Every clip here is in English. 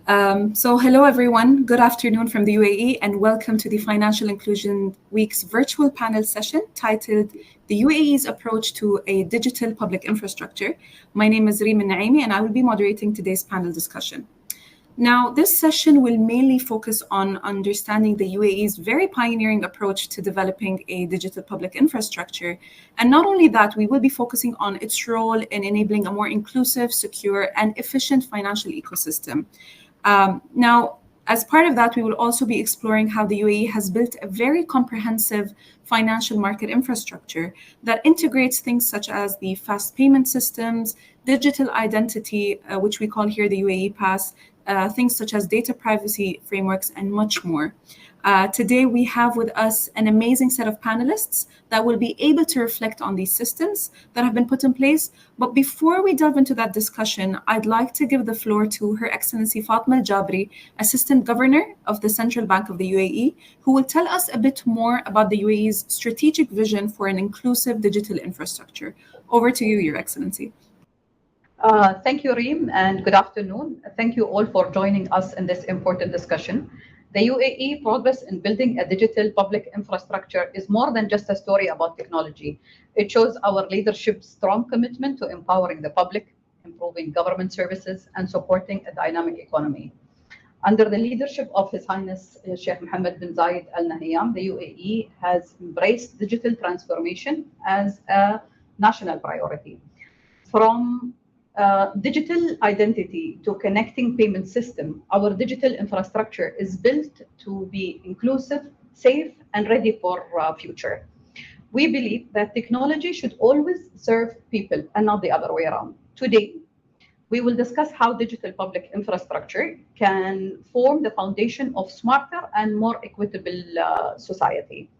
So hello everyone, good afternoon from the UAE and welcome to the Financial Inclusion Week's virtual panel session titled The UAE's Approach to a Digital Public Infrastructure. My name is Reem Naimi and I will be moderating today's panel discussion. Now, this session will mainly focus on understanding the UAE's very pioneering approach to developing a digital public infrastructure. And not only that, we will be focusing on its role in enabling a more inclusive, secure, and efficient financial ecosystem. Now, as part of that, we will also be exploring how the UAE has built a very comprehensive financial market infrastructure that integrates things such as the fast payment systems, digital identity, which we call here the UAE Pass, things such as data privacy frameworks, and much more. Today, we have with us an amazing set of panelists that will be able to reflect on these systems that have been put in place. But before we delve into that discussion, I'd like to give the floor to Her Excellency Fatma Al-Jabri, Assistant Governor of the Central Bank of the UAE, who will tell us a bit more about the UAE's strategic vision for an inclusive digital infrastructure. Over to you, Your Excellency. Thank you, Reem, and good afternoon. Thank you all for joining us in this important discussion. The UAE progress in building a digital public infrastructure is more than just a story about technology. It shows our leadership's strong commitment to empowering the public, improving government services, and supporting a dynamic economy. Under the leadership of His Highness Sheikh Mohammed bin Zayed Al Nahyan, the UAE has embraced digital transformation as a national priority. From digital identity to connecting payment system, our digital infrastructure is built to be inclusive, safe, and ready for future. We believe that technology should always serve people and not the other way around. Today, we will discuss how digital public infrastructure can form the foundation of smarter and more equitable society.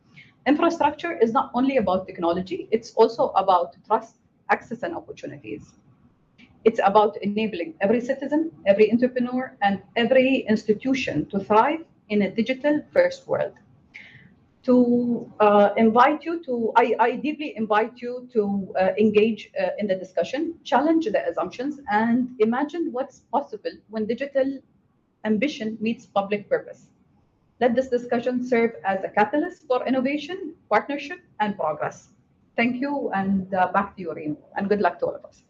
Infrastructure is not only about technology, it's also about trust, access, and opportunities. It's about enabling every citizen, every entrepreneur, and every institution to thrive in a digital first world. I deeply invite you to engage in the discussion, challenge the assumptions, and imagine what's possible when digital ambition meets public purpose. Let this discussion serve as a catalyst for innovation, partnership, and progress. Thank you, and back to you, Reem, and good luck to all of us.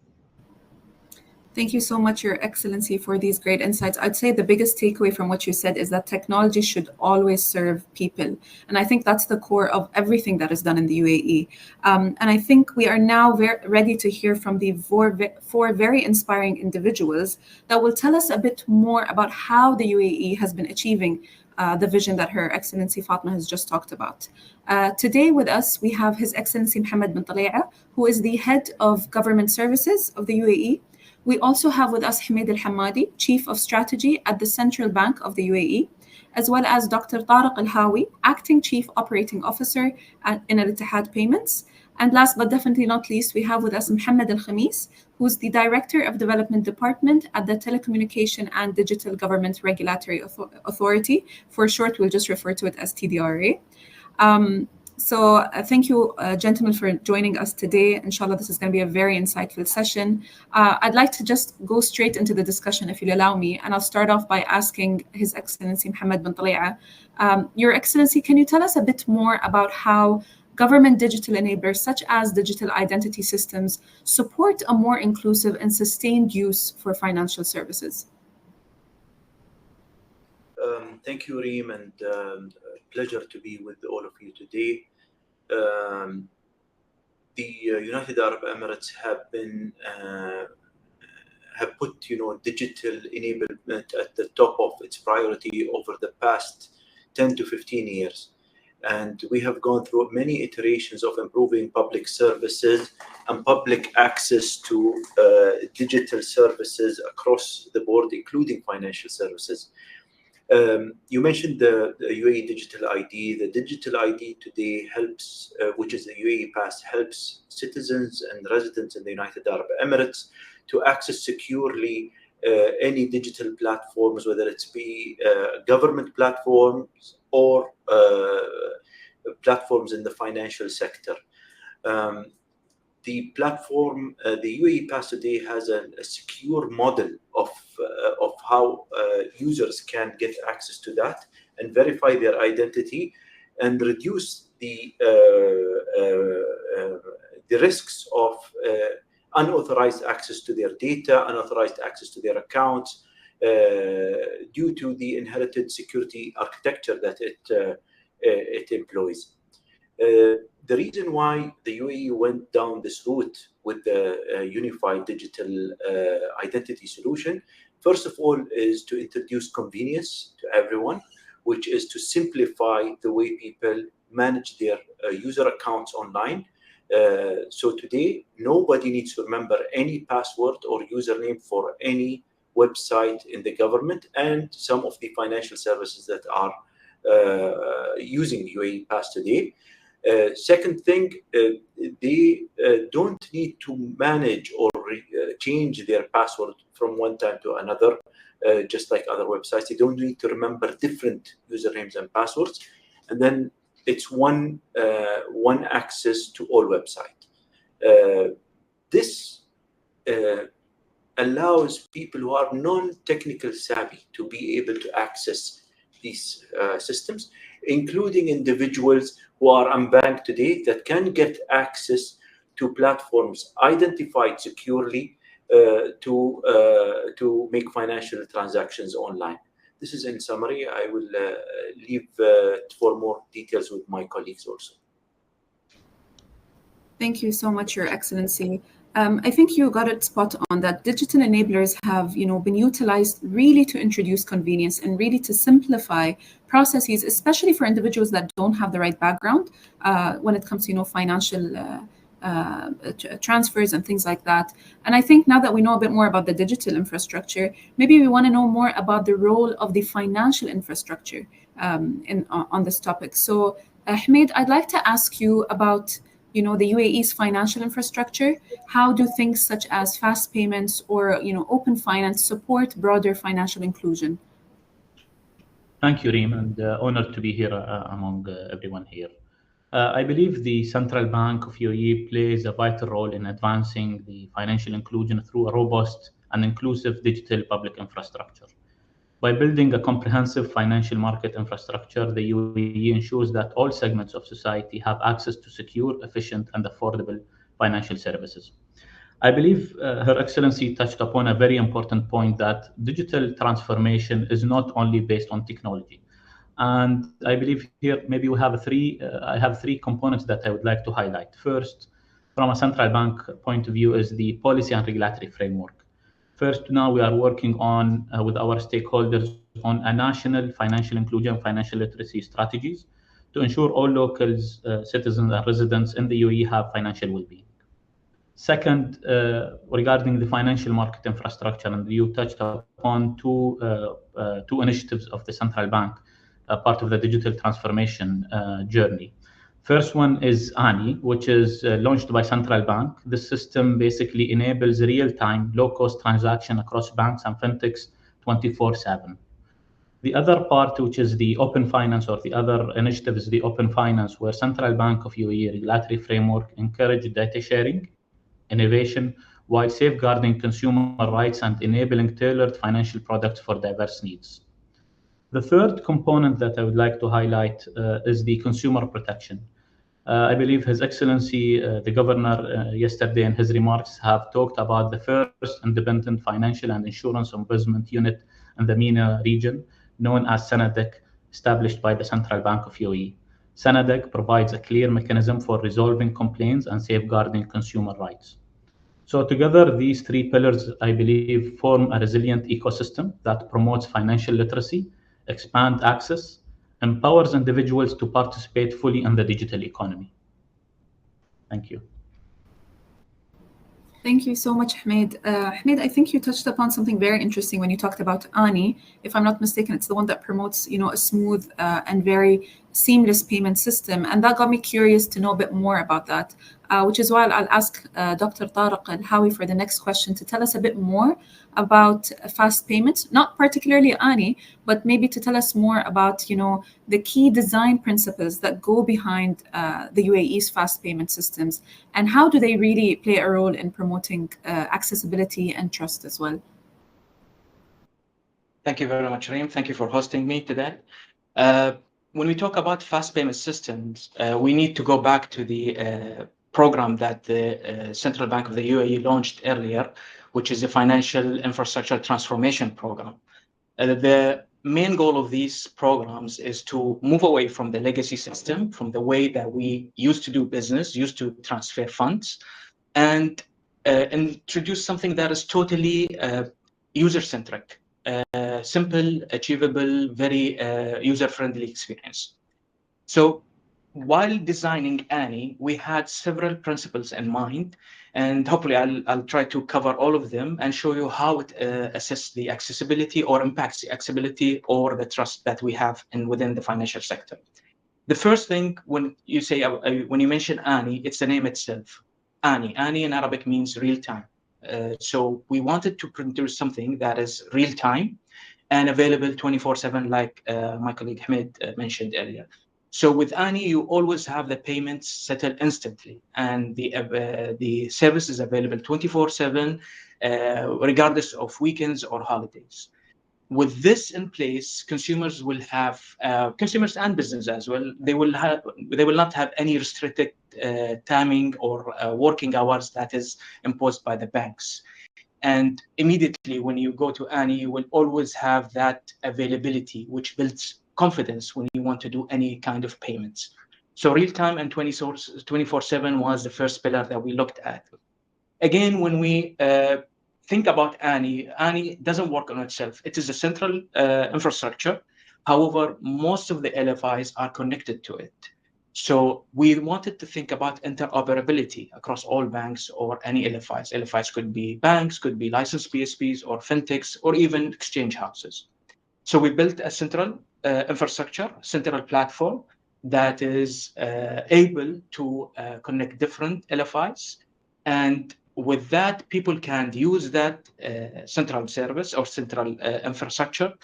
Thank you so much, Your Excellency, for these great insights. I'd say the biggest takeaway from what you said is that technology should always serve people. And I think that's the core of everything that is done in the UAE. And I think we are now ready to hear from the four very inspiring individuals that will tell us a bit more about how the UAE has been achieving the vision that Her Excellency Fatma has just talked about. Today with us, we have His Excellency Mohammed bin Tali'a, who is the Head of Government Services of the UAE. We also have with us Hamid Al-Hamadi, Chief of Strategy at the Central Bank of the UAE, as well as Dr. Tariq Al-Hawi, Acting Chief Operating Officer in Al-Ittihad Payments. And last but definitely not least, we have with us Mohammed Al-Khamis, who's the Director of Development Department at the Telecommunication and Digital Government Regulatory Authority. For short, we'll just refer to it as TDRA. So thank you, gentlemen, for joining us today. Inshallah, this is going to be a very insightful session. I'd like to just go straight into the discussion, if you'll allow me, and I'll start off by asking His Excellency Mohammed bin Tali'a. Your Excellency, can you tell us a bit more about how government digital enablers, such as digital identity systems, support a more inclusive and sustained use for financial services? Thank you, Reem, and pleasure to be with all of you today. The United Arab Emirates have put digital enablement at the top of its priority over the past 10 to 15 years. And we have gone through many iterations of improving public services and public access to digital services across the board, including financial services. You mentioned the UAE Digital ID. The Digital ID today helps, which is the UAE Pass, helps citizens and residents in the United Arab Emirates to access securely any digital platforms, whether it's be government platforms or platforms in the financial sector. The platform, the UAE Pass today has a secure model of how users can get access to that and verify their identity and reduce the risks of unauthorized access to their data, unauthorized access to their accounts, due to the inherited security architecture that it employs. The reason why the UAE went down this route with the unified digital identity solution, first of all, is to introduce convenience to everyone, which is to simplify the way people manage their user accounts online. So today, nobody needs to remember any password or username for any website in the government and some of the financial services that are using UAE Pass today. Second thing, they don't need to manage or change their password from one time to another, just like other websites. They don't need to remember different usernames and passwords. And then it's one access to all websites. This allows people who are non-technical savvy to be able to access these systems, including individuals who are unbanked today that can get access to platforms identified securely to make financial transactions online. This is in summary. I will leave for more details with my colleagues also. Thank you so much, Your Excellency. I think you got it spot on that digital enablers have, been utilized really to introduce convenience and really to simplify processes, especially for individuals that don't have the right background when it comes to, financial transfers and things like that. And I think now that we know a bit more about the digital infrastructure, maybe we want to know more about the role of the financial infrastructure on this topic. So, Hamid, I'd like to ask you about the UAE's financial infrastructure. How do things such as fast payments or open finance support broader financial inclusion? Thank you, Reem, and honored to be here among everyone here. I believe the Central Bank of UAE plays a vital role in advancing the financial inclusion through a robust and inclusive digital public infrastructure. By building a comprehensive financial market infrastructure, the UAE ensures that all segments of society have access to secure, efficient, and affordable financial services. I believe Her Excellency touched upon a very important point that digital transformation is not only based on technology. And I believe here maybe we have I have three components that I would like to highlight. First, from a central bank point of view, is the policy and regulatory framework. First, now we are working on with our stakeholders on a national financial inclusion, financial literacy strategies to ensure all locals, citizens, and residents in the UAE have financial well-being. Second, regarding the financial market infrastructure, and you touched upon two initiatives of the central bank, part of the digital transformation journey. First one is ANI, which is launched by Central Bank. This system basically enables real-time, low-cost transaction across banks and fintechs 24/7. The other part, which is the open finance, or the other initiative, is the open finance, where Central Bank of UAE regulatory framework encourage data sharing, innovation, while safeguarding consumer rights and enabling tailored financial products for diverse needs. The third component that I would like to highlight is the consumer protection. I believe His Excellency, the Governor, yesterday in his remarks have talked about the first independent financial and insurance ombudsman unit in the MENA region, known as SANADEC, established by the Central Bank of UAE. SANADEC provides a clear mechanism for resolving complaints and safeguarding consumer rights. So together, these three pillars, I believe, form a resilient ecosystem that promotes financial literacy, expand access, empowers individuals to participate fully in the digital economy. Thank you. Thank you so much, Hamid. Hamid, I think you touched upon something very interesting when you talked about ANI. If I'm not mistaken, it's the one that promotes, a smooth and very seamless payment system. And that got me curious to know a bit more about that, which is why I'll ask Dr. Tariq Al-Hawi for the next question to tell us a bit more about fast payments, not particularly ANI, but maybe to tell us more about, the key design principles that go behind the UAE's fast payment systems, and how do they really play a role in promoting accessibility and trust as well. Thank you very much, Reem. Thank you for hosting me today. When we talk about fast payment systems, we need to go back to the program that the Central Bank of the UAE launched earlier, which is the Financial Infrastructure Transformation Program. The main goal of these programs is to move away from the legacy system, from the way that we used to do business, used to transfer funds, and introduce something that is totally user-centric, simple, achievable, very user-friendly experience. So while designing Annie, we had several principles in mind, and hopefully I'll try to cover all of them and show you how it assesses the accessibility or impacts the accessibility or the trust that we have within the financial sector. The first thing when you say, when you mention Annie, it's the name itself. Annie in Arabic means real time. So we wanted to produce something that is real time and available 24/7, like my colleague Hamid mentioned earlier. So with Annie, you always have the payments settled instantly, and the service is available 24/7, regardless of weekends or holidays. With this in place, consumers will have consumers and business as well. They will not have any restricted timing or working hours that is imposed by the banks. And immediately when you go to Annie, you will always have that availability, which builds confidence when you want to do any kind of payments. So real time and 24/7 was the first pillar that we looked at. Again, when we think about Annie doesn't work on itself. It is a central infrastructure. However, most of the LFIs are connected to it. So we wanted to think about interoperability across all banks or any LFIs. LFIs could be banks, could be licensed PSPs or fintechs, or even exchange houses. So we built a central infrastructure, central platform that is able to connect different LFIs. And with that, people can use that central service or central infrastructure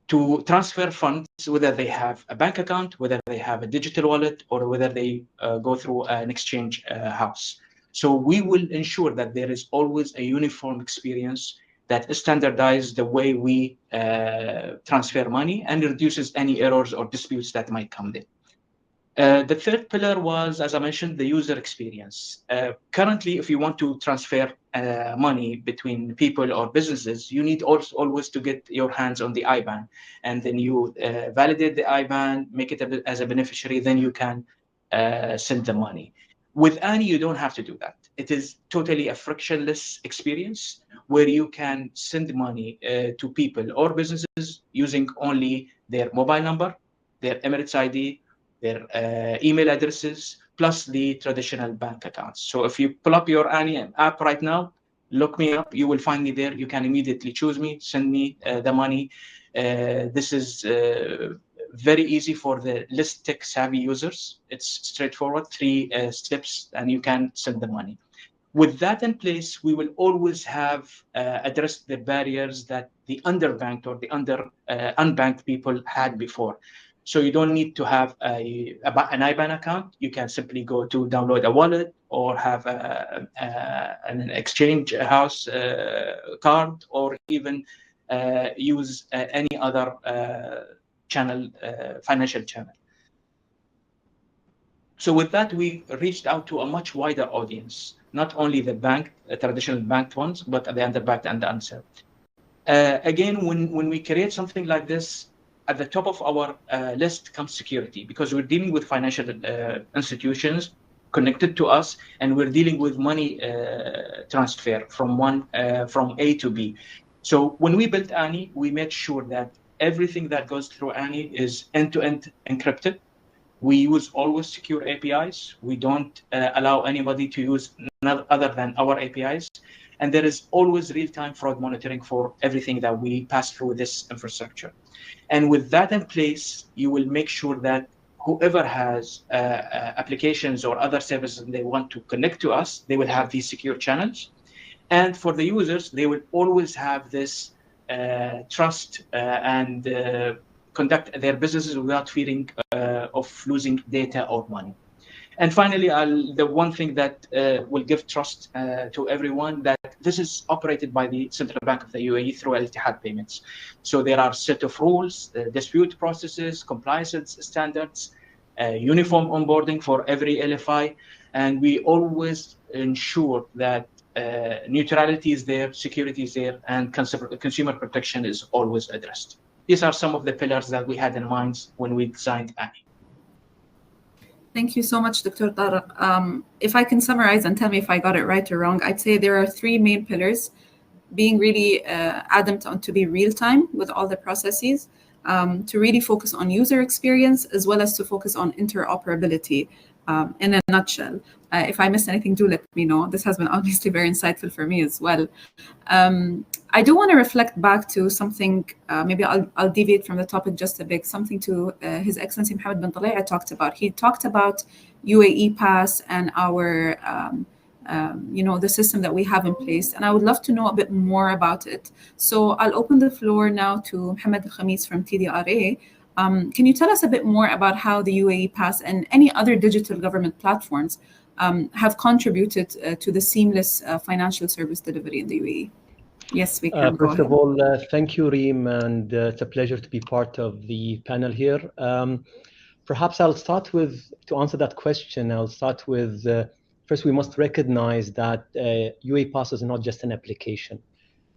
to transfer funds, whether they have a bank account, whether they have a digital wallet, or whether they go through an exchange house. So we will ensure that there is always a uniform experience that standardizes the way we transfer money and reduces any errors or disputes that might come there. The third pillar was, as I mentioned, the user experience. Currently, if you want to transfer money between people or businesses, you need also always to get your hands on the IBAN, and then you validate the IBAN, make it as a beneficiary, then you can send the money. With Annie, you don't have to do that. It is totally a frictionless experience where you can send money to people or businesses using only their mobile number, their Emirates ID, their email addresses, plus the traditional bank accounts. So if you pull up your Annie app right now, look me up, you will find me there. You can immediately choose me, send me the money. This is very easy for the less tech savvy users. It's straightforward, 3 steps, and you can send the money. With that in place, we will always have addressed the barriers that the underbanked or the unbanked people had before. So you don't need to have an IBAN account. You can simply go to download a wallet or have an exchange house card, or even use any other channel, financial channel. So with that, we reached out to a much wider audience, not only the traditional banked ones, but the underbanked and the unserved. Again, when we create something like this, at the top of our list comes security, because we're dealing with financial institutions connected to us, and we're dealing with money transfer from A to B. So when we built Annie, we made sure that everything that goes through Annie is end-to-end encrypted. We use always secure APIs. We don't allow anybody to use other than our APIs. And there is always real-time fraud monitoring for everything that we pass through this infrastructure. And with that in place, you will make sure that whoever has applications or other services they want to connect to us, they will have these secure channels. And for the users, they will always have this trust and conduct their businesses without fearing of losing data or money. And finally, the one thing that will give trust to everyone, that this is operated by the Central Bank of the UAE through Al-Ittihad payments. So there are a set of rules, dispute processes, compliance standards, uniform onboarding for every LFI, and we always ensure that neutrality is there, security is there, and consumer protection is always addressed. These are some of the pillars that we had in mind when we designed ANI. Thank you so much, Dr. Tariq. If I can summarize and tell me if I got it right or wrong, I'd say there are three main pillars: being really adamant on to be real-time with all the processes, to really focus on user experience, as well as to focus on interoperability. In a nutshell, if I missed anything, do let me know. This has been obviously very insightful for me as well. I do want to reflect back to something, maybe I'll deviate from the topic just a bit, something to His Excellency Mohammed bin Talayah talked about. He talked about UAE Pass and our, the system that we have in place. And I would love to know a bit more about it. So I'll open the floor now to Mohammed Khamis from TDRA. Can you tell us a bit more about how the UAE Pass and any other digital government platforms have contributed to the seamless financial service delivery in the UAE? Yes, we can. First of all, thank you, Reem, and it's a pleasure to be part of the panel here. Perhaps I'll start with, to answer that question, I'll start with, first we must recognize that UAE Pass is not just an application.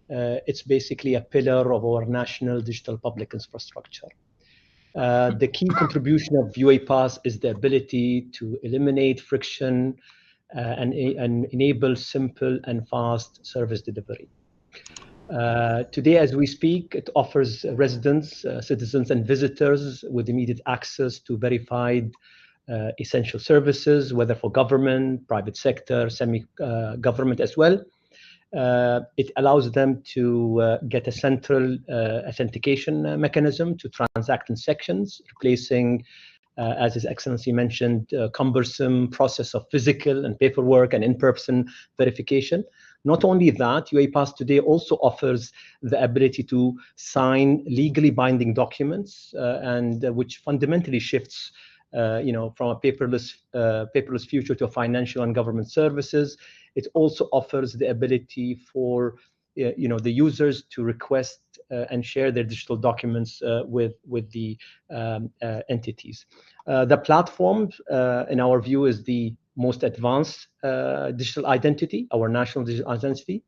It's basically a pillar of our national digital public infrastructure. The key contribution of UAE Pass is the ability to eliminate friction and enable simple and fast service delivery. Today, as we speak, it offers residents, citizens, and visitors with immediate access to verified essential services, whether for government, private sector, semi-government as well. It allows them to get a central authentication mechanism to transact in sections, replacing, as His Excellency mentioned, cumbersome process of physical and paperwork and in-person verification. Not only that, UAE Pass today also offers the ability to sign legally binding documents, and which fundamentally shifts, from a paperless future to financial and government services. It also offers the ability for the users to request and share their digital documents with the entities. The platform, in our view, is the most advanced digital identity, our national digital identity.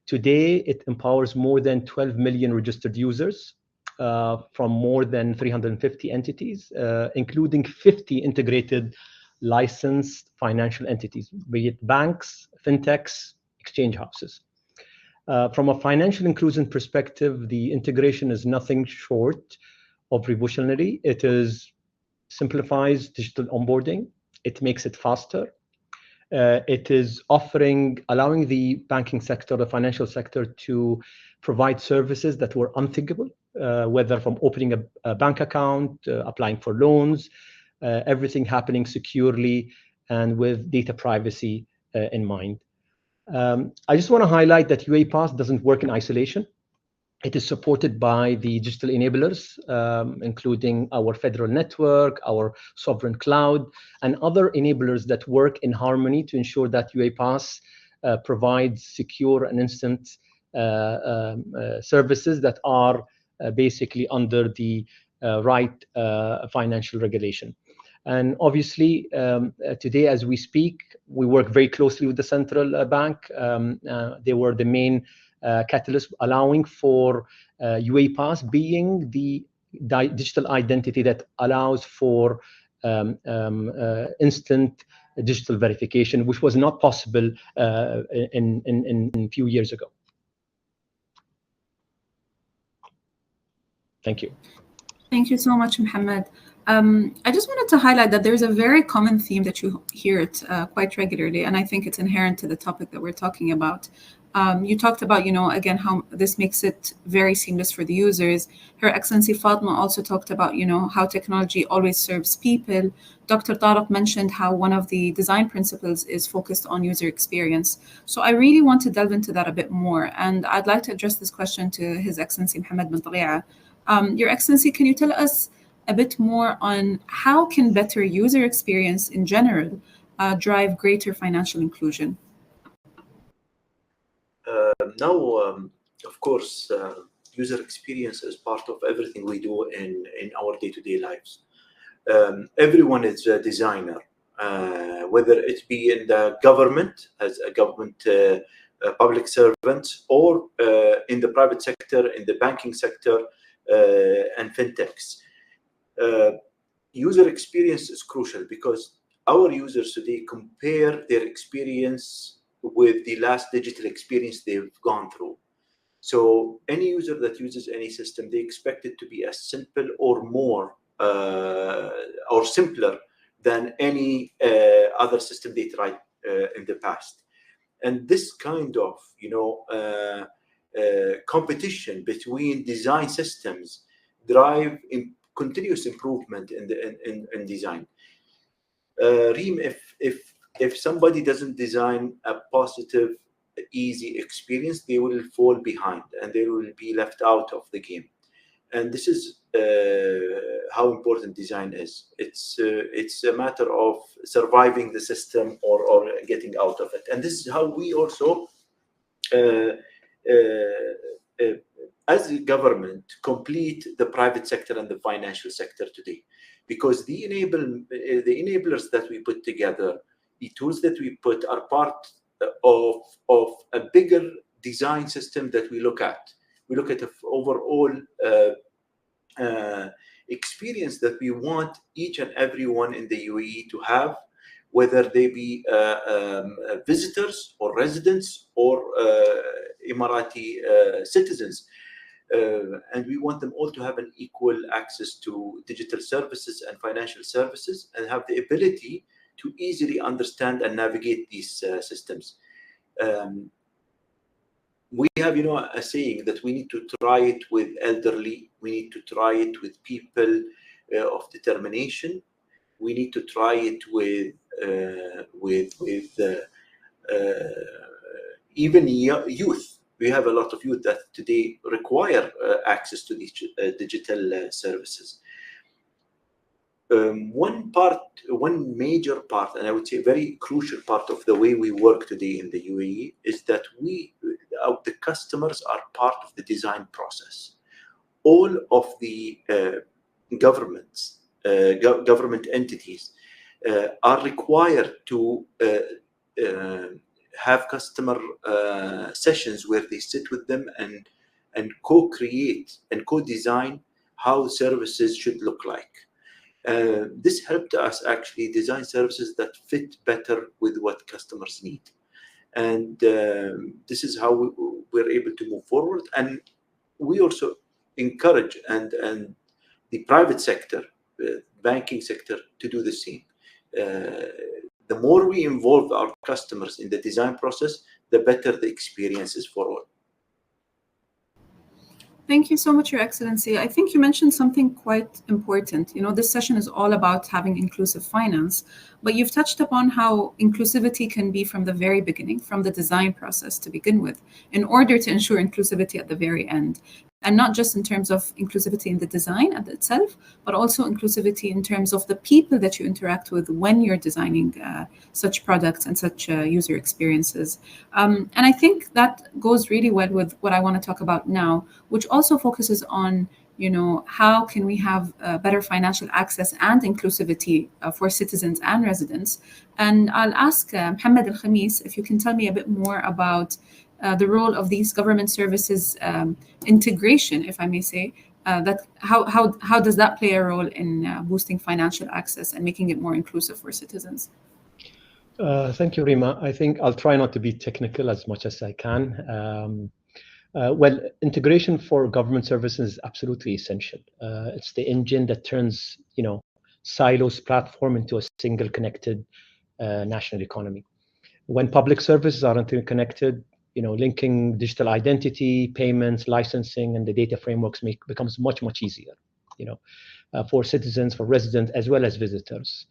Today, it empowers more than 12 million registered users from more than 350 entities, including 50 integrated licensed financial entities, be it banks, fintechs, exchange houses. From a financial inclusion perspective, the integration is nothing short of revolutionary. It simplifies digital onboarding. It makes it faster. It is allowing the banking sector, the financial sector, to provide services that were unthinkable, whether from opening a bank account, applying for loans, everything happening securely and with data privacy in mind. I just want to highlight that UAE Pass doesn't work in isolation. It is supported by the digital enablers, including our federal network, our sovereign cloud, and other enablers that work in harmony to ensure that UAE Pass provides secure and instant services that are basically under the right financial regulation. And obviously, today, as we speak, we work very closely with the central bank. They were the main catalyst, allowing for UAE Pass being the digital identity that allows for instant digital verification, which was not possible in a few years ago. Thank you. Thank you so much, Mohammed. I just wanted to highlight that there's a very common theme that you hear it quite regularly, and I think it's inherent to the topic that we're talking about. You talked about, again, how this makes it very seamless for the users. Her Excellency Fatma also talked about, how technology always serves people. Dr. Tariq mentioned how one of the design principles is focused on user experience. So I really want to delve into that a bit more, and I'd like to address this question to His Excellency Mohammed bin Talayah. Your Excellency, can you tell us a bit more on how can better user experience in general drive greater financial inclusion? Of course, user experience is part of everything we do in our day-to-day lives. Everyone is a designer, whether it be in the government as a government public servant, or in the private sector, in the banking sector, and fintechs. User experience is crucial because our users today compare their experience with the last digital experience they've gone through. So any user that uses any system, they expect it to be as simple or more or simpler than any other system they tried in the past. And this kind of competition between design systems drive continuous improvement in design. Reem, if somebody doesn't design a positive, easy experience, they will fall behind and they will be left out of the game. And this is how important design is. It's a matter of surviving the system or getting out of it. And this is how we also, as a government, complete the private sector and the financial sector today. Because the enablers that we put together, the tools that we put, are part of a bigger design system that we look at. We look at the overall experience that we want each and everyone in the UAE to have, whether they be visitors or residents or Emirati citizens. And we want them all to have an equal access to digital services and financial services and have the ability to easily understand and navigate these systems. We have, a saying that we need to try it with elderly, we need to try it with people of determination, we need to try it with even youth. We have a lot of youth that today require access to these digital services. One major part, and I would say very crucial part of the way we work today in the UAE, is that the customers are part of the design process. All of the government entities are required to have customer sessions where they sit with them and co-create and co-design how services should look like. This helped us actually design services that fit better with what customers need. And this is how we're able to move forward. And we also encourage and the private sector, banking sector, to do the same. The more we involve our customers in the design process, the better the experience is for all. Thank you so much, Your Excellency. I think you mentioned something quite important. This session is all about having inclusive finance, but you've touched upon how inclusivity can be from the very beginning, from the design process to begin with, in order to ensure inclusivity at the very end. And not just in terms of inclusivity in the design itself, but also inclusivity in terms of the people that you interact with when you're designing such products and such user experiences. And I think that goes really well with what I want to talk about now, which also focuses on, how can we have better financial access and inclusivity for citizens and residents. And I'll ask Mohammed Al-Khamis if you can tell me a bit more about the role of these government services integration, if I may say, that how does that play a role in boosting financial access and making it more inclusive for citizens? Thank you, Rima. I think I'll try not to be technical as much as I can. Well, integration for government services is absolutely essential. It's the engine that turns, silos platform into a single connected national economy. When public services are interconnected, linking digital identity, payments, licensing, and the data frameworks becomes much, much easier, for citizens, for residents, as well as visitors.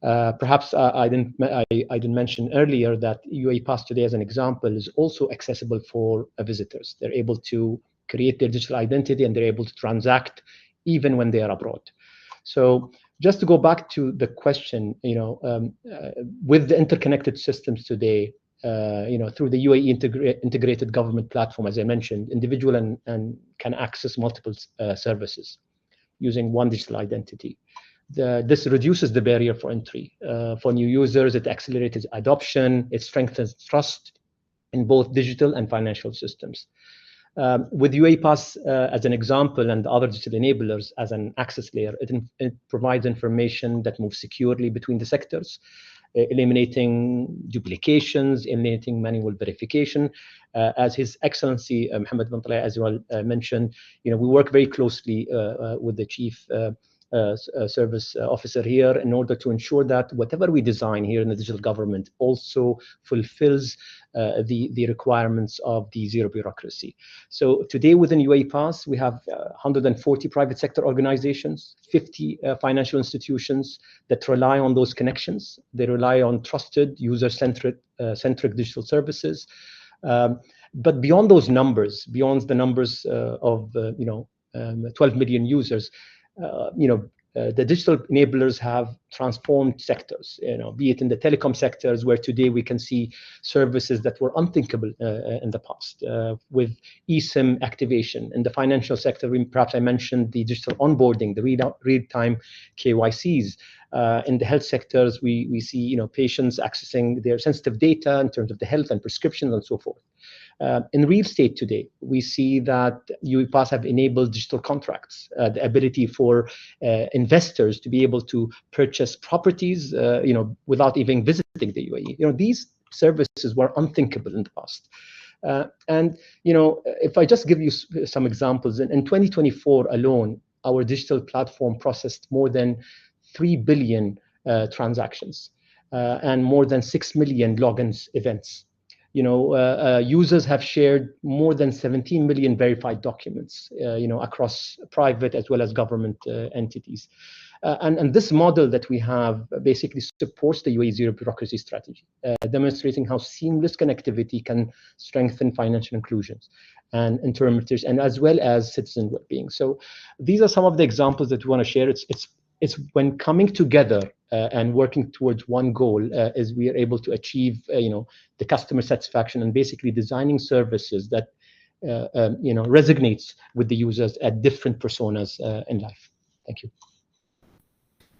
Perhaps I didn't mention earlier that UAE Pass today, as an example, is also accessible for visitors. They're able to create their digital identity and they're able to transact even when they are abroad. So just to go back to the question, with the interconnected systems today, through the UAE integrated government platform, as I mentioned, individual and can access multiple services using one digital identity. This reduces the barrier for entry. For new users, it accelerates adoption, it strengthens trust in both digital and financial systems. With UAE Pass as an example and other digital enablers as an access layer, it provides information that moves securely between the sectors, eliminating duplications, eliminating manual verification. As His Excellency Mohammed bin Talal as well mentioned, we work very closely with the Chief Service Officer here in order to ensure that whatever we design here in the digital government also fulfills the requirements of the zero bureaucracy. So today within UAE Pass, we have 140 private sector organizations, 50 financial institutions that rely on those connections. They rely on trusted, user-centric digital services. But beyond those numbers, beyond the numbers of 12 million users, the digital enablers have transformed sectors, be it in the telecom sectors, where today we can see services that were unthinkable in the past, with eSIM activation. In the financial sector, perhaps I mentioned the digital onboarding, the real-time KYCs. In the health sectors, we see patients accessing their sensitive data in terms of the health and prescriptions and so forth. In real estate today, we see that UAE Pass have enabled digital contracts, the ability for investors to be able to purchase properties, without even visiting the UAE. These services were unthinkable in the past. If I just give you some examples, in 2024 alone, our digital platform processed more than 3 billion transactions and more than 6 million logins events. Users have shared more than 17 million verified documents, across private as well as government entities. And this model that we have basically supports the UAE zero bureaucracy strategy, demonstrating how seamless connectivity can strengthen financial inclusions and intermediaries, and as well as citizen well-being. So these are some of the examples that we want to share. It's when coming together and working towards one goal, is we are able to achieve, the customer satisfaction and basically designing services that, resonates with the users at different personas in life. Thank you.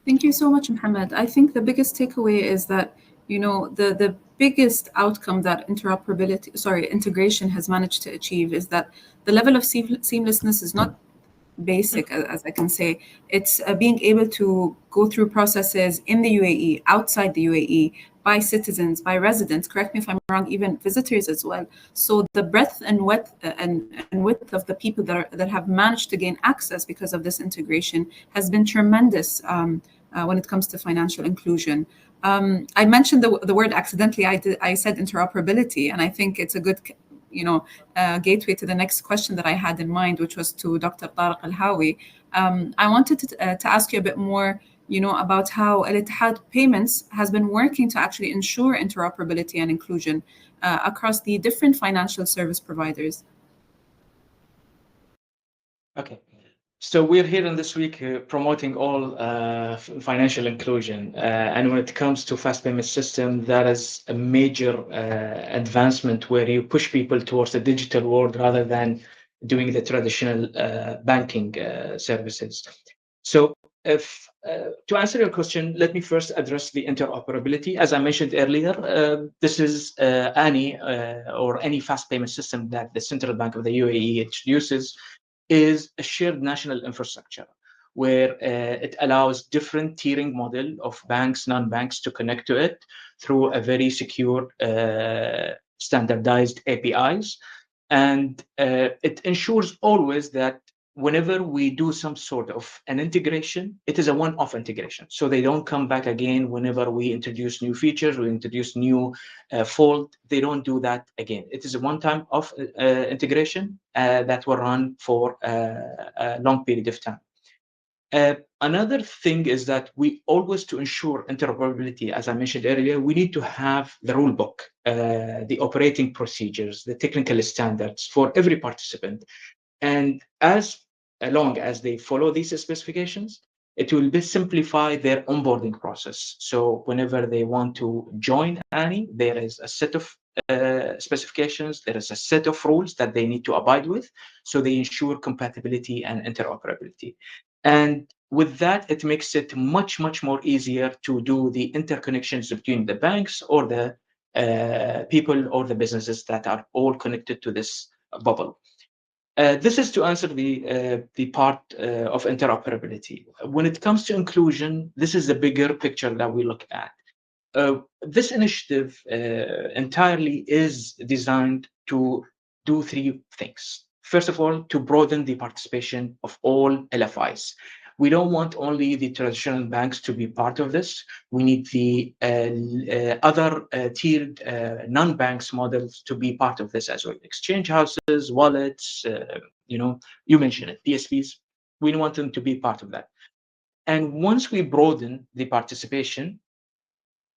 Thank you so much, Mohammed. I think the biggest takeaway is that, the biggest outcome that integration has managed to achieve is that the level of seamlessness is not basic, as I can say. It's being able to go through processes in the UAE, outside the UAE, by citizens, by residents, correct me if I'm wrong, even visitors as well. So the breadth and width of the people that have managed to gain access because of this integration has been tremendous when it comes to financial inclusion. I mentioned the word accidentally. I said interoperability, and I think it's a good gateway to the next question that I had in mind, which was to Dr. Tariq Al-Hawi. I wanted to ask you a bit more, about how Al-Ittihad Payments has been working to actually ensure interoperability and inclusion across the different financial service providers. Okay. So we're here in this week promoting all financial inclusion. And when it comes to fast payment system, that is a major advancement where you push people towards the digital world rather than doing the traditional banking services. So to answer your question, let me first address the interoperability. As I mentioned earlier, this is any fast payment system that the Central Bank of the UAE introduces is a shared national infrastructure where it allows different tiering model of banks, non-banks to connect to it through a very secure, standardized APIs. And it ensures always that whenever we do some sort of an integration, it is a one-off integration. So they don't come back again whenever we introduce new features, we introduce new fold. They don't do that again. It is a one-time off integration that will run for a long period of time. Another thing is that we always, to ensure interoperability, as I mentioned earlier, we need to have the rule book, the operating procedures, the technical standards for every participant. And as long as they follow these specifications, It will simplify their onboarding process. So whenever they want to join Annie, there is a set of specifications, there is a set of rules that they need to abide with, so they ensure compatibility and interoperability. And with that, it makes it much, much more easier to do the interconnections between the banks or the people or the businesses that are all connected to this bubble. This is to answer the part of interoperability. When it comes to inclusion, this is the bigger picture that we look at. This initiative entirely is designed to do three things. First of all, to broaden the participation of all LFIs. We don't want only the traditional banks to be part of this. We need the other tiered non-banks models to be part of this as well. Exchange houses, wallets, you mentioned it, DSPs. We want them to be part of that. And once we broaden the participation,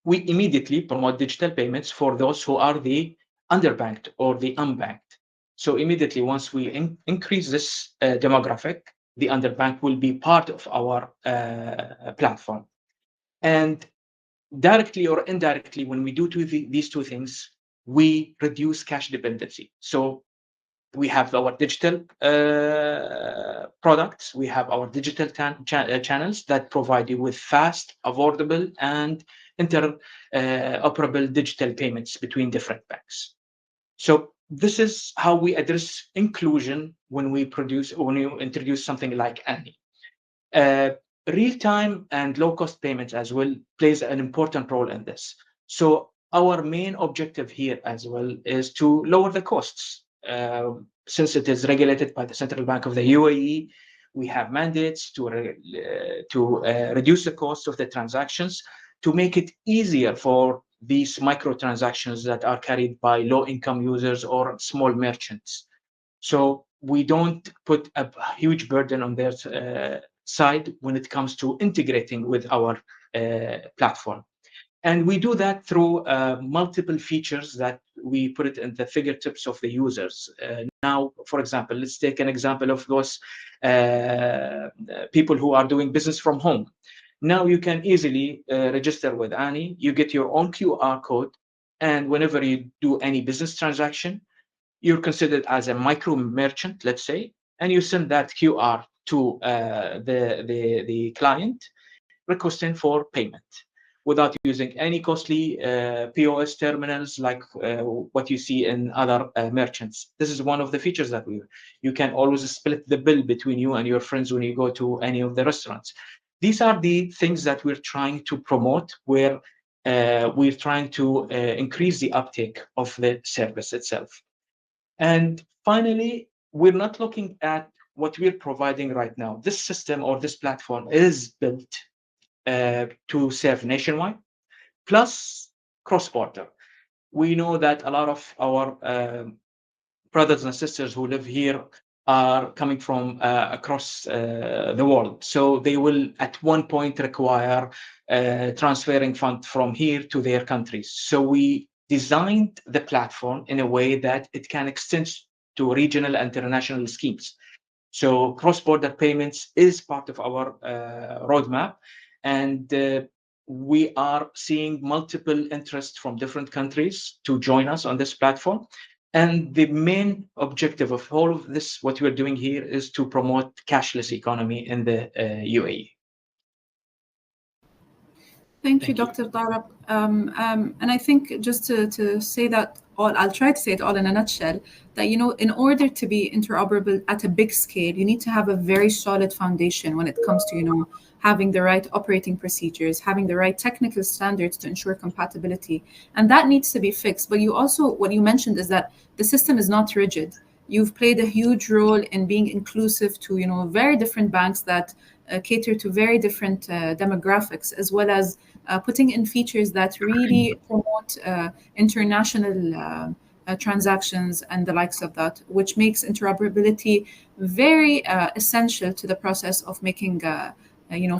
we immediately promote digital payments for those who are the underbanked or the unbanked. So immediately, once we increase this demographic, the underbanked will be part of our platform. And directly or indirectly, when we do these two things, we reduce cash dependency. So we have our digital products, we have our digital channels that provide you with fast, affordable, and interoperable digital payments between different banks. So this is how we address inclusion when you introduce something like Annie. Real-time and low-cost payments as well plays an important role in this. So our main objective here as well is to lower the costs. Since it is regulated by the Central Bank of the UAE, we have mandates to reduce the cost of the transactions, to make it easier for these microtransactions that are carried by low-income users or small merchants. So we don't put a huge burden on their side when it comes to integrating with our platform. And we do that through multiple features that we put it in the fingertips of the users. Now, for example, let's take an example of those people who are doing business from home. Now you can easily register with Annie. You get your own QR code, and whenever you do any business transaction, you're considered as a micro merchant, let's say, and you send that QR to the client requesting for payment without using any costly POS terminals like what you see in other merchants. This is one of the features that you can always split the bill between you and your friends when you go to any of the restaurants. These are the things that we're trying to promote, where we're trying to increase the uptake of the service itself. And finally, we're not looking at what we're providing right now. This system or this platform is built to serve nationwide, plus cross-border. We know that a lot of our brothers and sisters who live here are coming from across the world. So they will at one point require transferring funds from here to their countries. So we designed the platform in a way that it can extend to regional and international schemes. So cross-border payments is part of our roadmap. And we are seeing multiple interests from different countries to join us on this platform. And the main objective of all of this, what we're doing here, is to promote cashless economy in the UAE. Thank you, Dr. Darab. And I think just to say that all, I'll try to say it all in a nutshell, that, in order to be interoperable at a big scale, you need to have a very solid foundation when it comes to, having the right operating procedures, having the right technical standards to ensure compatibility. And that needs to be fixed. But you also, what you mentioned is that the system is not rigid. You've played a huge role in being inclusive to, very different banks that cater to very different demographics, as well as putting in features that really promote international transactions and the likes of that, which makes interoperability very essential to the process of making,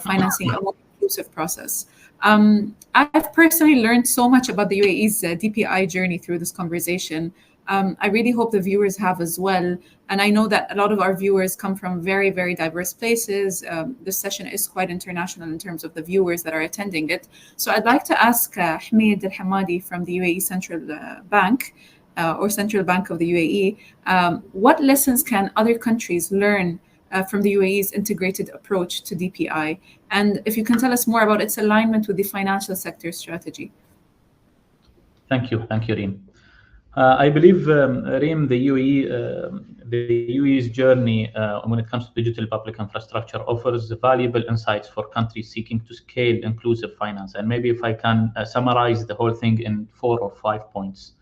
financing a more inclusive process. I've personally learned so much about the UAE's DPI journey through this conversation. I really hope the viewers have as well. And I know that a lot of our viewers come from very, very diverse places. This session is quite international in terms of the viewers that are attending it. So I'd like to ask Hamid Al-Hamadi from the UAE Central Bank, or Central Bank of the UAE, what lessons can other countries learn from the UAE's integrated approach to DPI? And if you can tell us more about its alignment with the financial sector strategy. Thank you, Reem. I believe, Reem, the UAE's journey when it comes to digital public infrastructure offers valuable insights for countries seeking to scale inclusive finance. And maybe if I can summarize the whole thing in 4 or 5 points.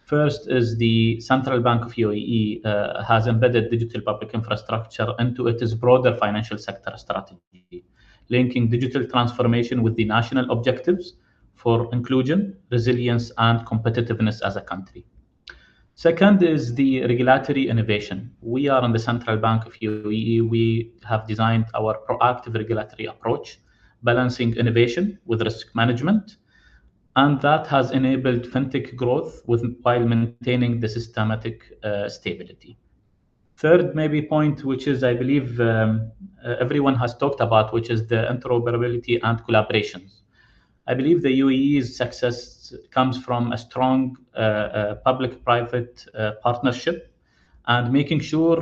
First is the Central Bank of UAE has embedded digital public infrastructure into its broader financial sector strategy, linking digital transformation with the national objectives for inclusion, resilience, and competitiveness as a country. Second is the regulatory innovation. We are in the Central Bank of UAE. We have designed our proactive regulatory approach, balancing innovation with risk management, and that has enabled fintech growth while maintaining the systematic stability. Third, maybe point, which is I believe everyone has talked about, which is the interoperability and collaborations. I believe the UAE's success comes from a strong public-private partnership and making sure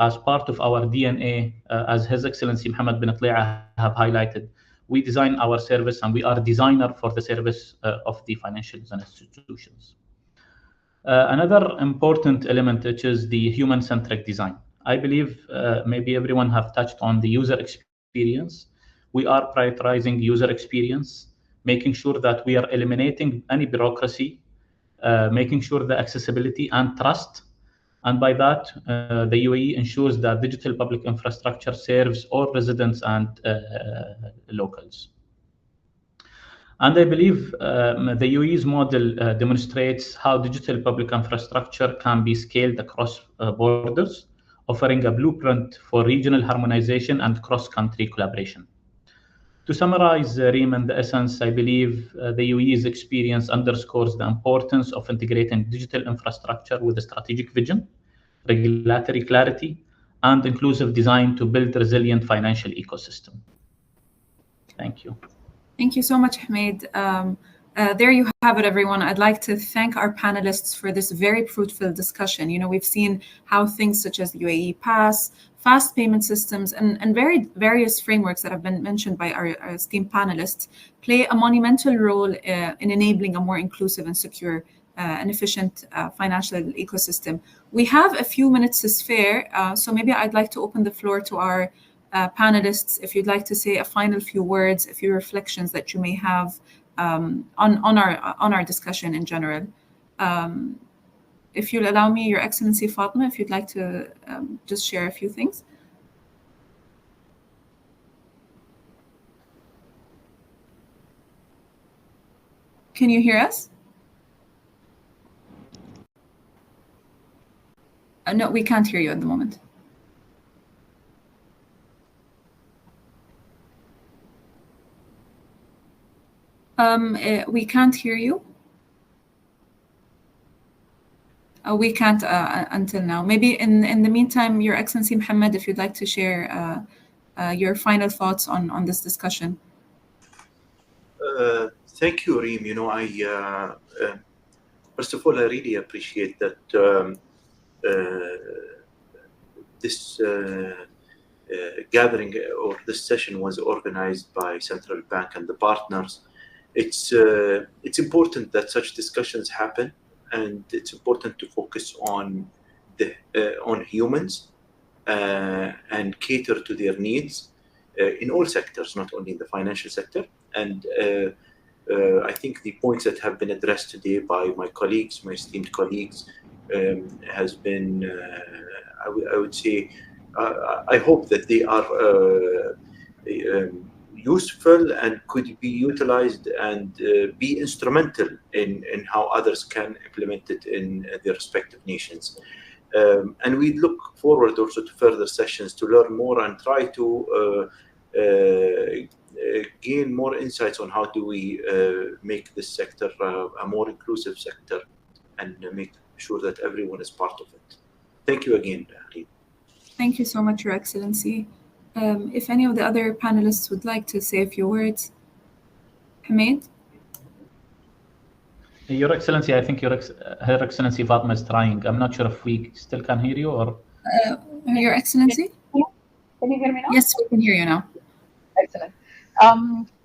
as part of our DNA, as His Excellency Mohammed bin Tali'a have highlighted, we design our service and we are designer for the service of the financial institutions. Another important element, which is the human-centric design. I believe maybe everyone have touched on the user experience. We are prioritizing user experience, making sure that we are eliminating any bureaucracy, making sure the accessibility and trust. And by that, the UAE ensures that digital public infrastructure serves all residents and locals. And I believe the UAE's model demonstrates how digital public infrastructure can be scaled across borders, offering a blueprint for regional harmonization and cross-country collaboration. To summarize, Reem, in the essence, I believe the UAE's experience underscores the importance of integrating digital infrastructure with a strategic vision, regulatory clarity, and inclusive design to build a resilient financial ecosystem. Thank you. Thank you so much, Hamid. There you have it, everyone. I'd like to thank our panelists for this very fruitful discussion. You know, we've seen how things such as the UAE Pass, fast payment systems, and various frameworks that have been mentioned by our esteemed panelists play a monumental role in enabling a more inclusive and secure and efficient financial ecosystem. We have a few minutes to spare, so maybe I'd like to open the floor to our panelists, if you'd like to say a final few words, a few reflections that you may have on our discussion in general. If you'll allow me, Your Excellency Fatima, if you'd like to just share a few things. Can you hear us? No, we can't hear you at the moment. We can't hear you. We can't until now. Maybe in the meantime, Your Excellency Mohammed, if you'd like to share your final thoughts on this discussion. Thank you, Reem. You know, first of all, I really appreciate that this gathering or this session was organized by Central Bank and the partners. It's important that such discussions happen, and it's important to focus on humans and cater to their needs in all sectors, not only in the financial sector. And I think the points that have been addressed today by my colleagues, my esteemed colleagues, has been, I would say, I hope that they are useful and could be utilized and be instrumental in how others can implement it in their respective nations. And we look forward also to further sessions to learn more and try to gain more insights on how do we make this sector a more inclusive sector and make sure that everyone is part of it. Thank you again, Reem. Thank you so much, Your Excellency. If any of the other panelists would like to say a few words. Hamid? Your Excellency, I think Her Excellency Fatma is trying. I'm not sure if we still can hear you or... Your Excellency? Can you hear me now? Yes, we can hear you now. Excellent.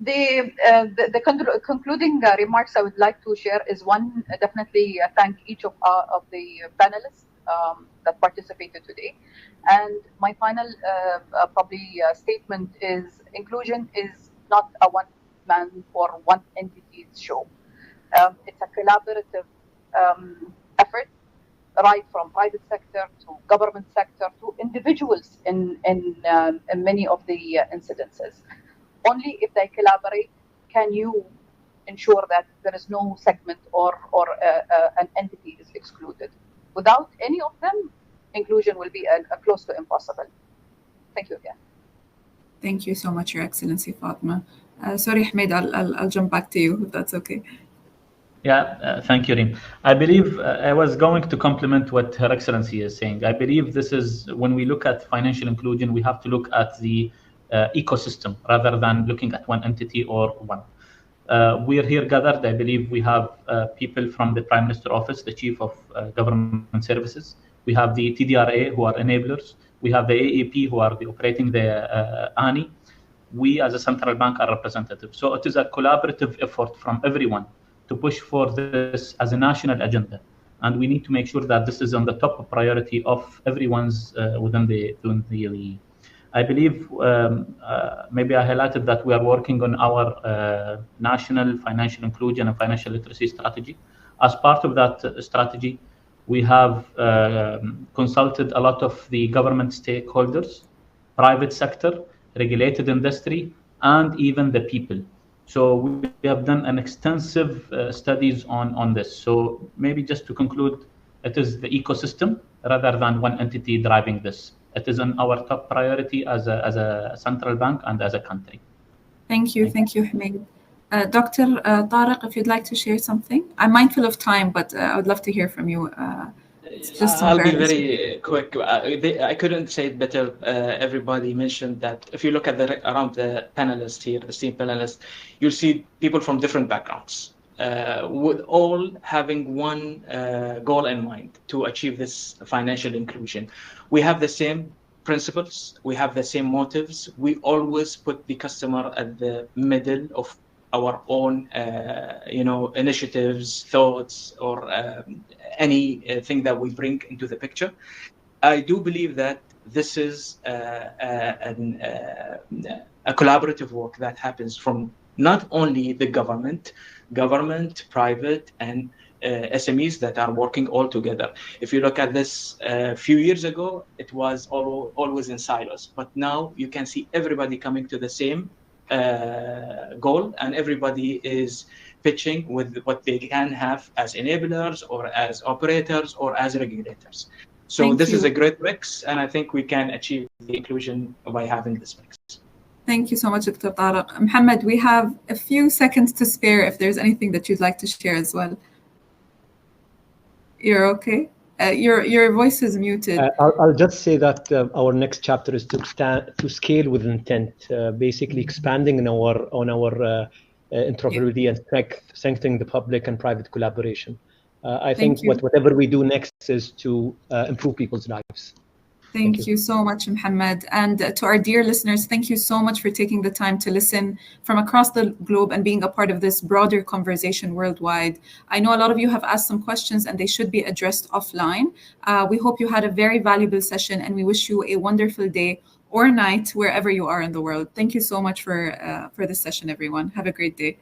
The concluding remarks I would like to share is one, definitely thank each of the panelists that participated today. And my final statement is inclusion is not a one-man or one entity's show. It's a collaborative effort, right from private sector to government sector to individuals in many of the incidences. Only if they collaborate can you ensure that there is no segment or an entity is excluded. Without any of them, inclusion will be a close to impossible. Thank you again. Thank you so much, Your Excellency Fatma. Sorry, Hamid, I'll jump back to you if that's okay. Yeah, thank you, Reem. I believe I was going to complement what Her Excellency is saying. I believe this is, when we look at financial inclusion, we have to look at the ecosystem rather than looking at one entity or one. We are here gathered. I believe we have people from the Prime Minister Office, the Chief of Government Services. We have the TDRA, who are enablers. We have the AEP, who are operating the ANI. We, as a central bank, are representative. So it is a collaborative effort from everyone to push for this as a national agenda. And we need to make sure that this is on the top priority of everyone's within the UAE. I believe maybe I highlighted that we are working on our national financial inclusion and financial literacy strategy. As part of that strategy, we have consulted a lot of the government stakeholders, private sector, regulated industry, and even the people. So we have done an extensive studies on this. So maybe just to conclude, it is the ecosystem rather than one entity driving this. It is on our top priority as a central bank and as a country. Thank you, Hamid. Dr. Tariq, if you'd like to share something. I'm mindful of time, but I would love to hear from you. I'll be very quick. I couldn't say it better. Everybody mentioned that if you look at around the panelists here, the esteemed panelists, you'll see people from different backgrounds, with all having one goal in mind to achieve this financial inclusion. We have the same principles. We have the same motives. We always put the customer at the middle of our own, initiatives, thoughts, or anything that we bring into the picture. I do believe that this is a collaborative work that happens from not only the government, private, and SMEs that are working all together. If you look at this a few years ago, it was always in silos, but now you can see everybody coming to the same goal, and everybody is pitching with what they can have as enablers or as operators or as regulators. So this is a great mix, and I think we can achieve the inclusion by having this mix. Thank you so much, Dr. Tariq. Mohammed, we have a few seconds to spare if there's anything that you'd like to share as well. You're okay? Your voice is muted. I'll just say that our next chapter is to scale with intent, basically expanding on our interoperability and strengthening the public and private collaboration. I think whatever we do next is to improve people's lives. Thank you so much, Mohammed. And to our dear listeners, thank you so much for taking the time to listen from across the globe and being a part of this broader conversation worldwide. I know a lot of you have asked some questions and they should be addressed offline. We hope you had a very valuable session and we wish you a wonderful day or night wherever you are in the world. Thank you so much for this session, everyone. Have a great day.